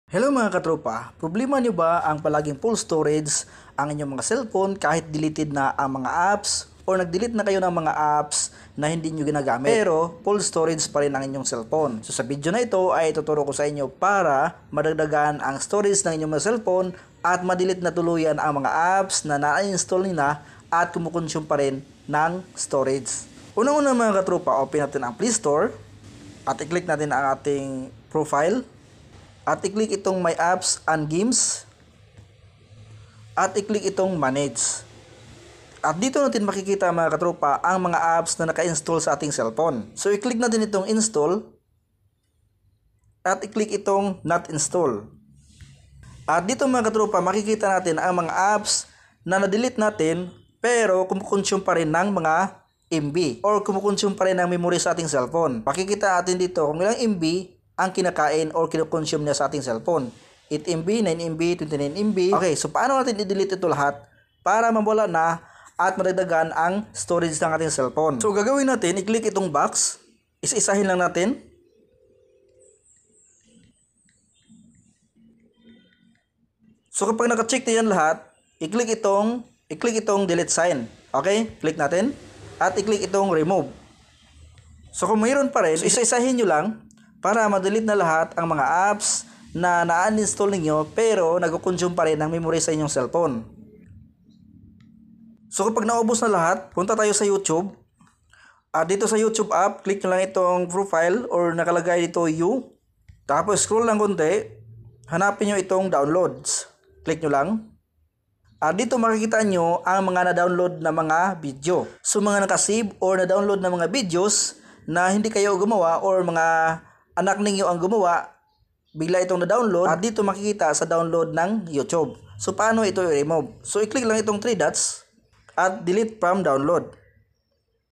Hello mga katropa, problema nyo ba ang palaging full storage ang inyong mga cellphone kahit deleted na ang mga apps or nag-delete na kayo ng mga apps na hindi nyo ginagamit pero full storage pa rin ang inyong cellphone. So sa video na ito ay ituturo ko sa inyo para madagdagan ang storage ng inyong mga cellphone at ma-delete na tuluyan ang mga apps na na-install nila at kumukonsume pa rin ng storage. Unang-una mga katropa, open natin ang Play Store at i-click natin ang ating profile. At i-click itong My Apps and Games. At i-click itong Manage. At dito natin makikita mga katropa ang mga apps na naka-install sa ating cellphone. So i-click natin itong Install. At i-click itong Not Install. At dito mga katropa makikita natin ang mga apps na na-delete natin pero kumukonsume pa rin ng mga MB or kumukonsume pa rin ng memory sa ating cellphone. Makikita natin dito kung ilang MB ang kinakain or kinoconsume niya sa ating cellphone. 8 MB, 9 MB, 29 MB. Okay, so paano natin i-delete ito lahat para mawala na at madagdagan ang storage ng ating cellphone? So gagawin natin, i-click itong box. Isa-isahin lang natin. So kapag naka-check na yan lahat, i-click itong delete sign. Okay, click natin. At i-click itong remove. So kung mayroon pa rin, so isa-isahin nyo lang para ma-delete na lahat ang mga apps na na-uninstall ninyo pero nag-consume pa rin ng memory sa inyong cellphone. So kapag naubos na lahat, punta tayo sa YouTube. At dito sa YouTube app, click nyo lang itong profile or nakalagay dito you. Tapos scroll lang konti, hanapin nyo itong downloads. Click nyo lang. At dito makikita nyo ang mga na-download na mga video. So mga nakasave or na-download na mga videos na hindi kayo gumawa or mga anak ninyo ang gumawa, bigla itong na-download at dito makikita sa download ng YouTube. So paano ito i-remove? So i-click lang itong 3 dots at delete from download.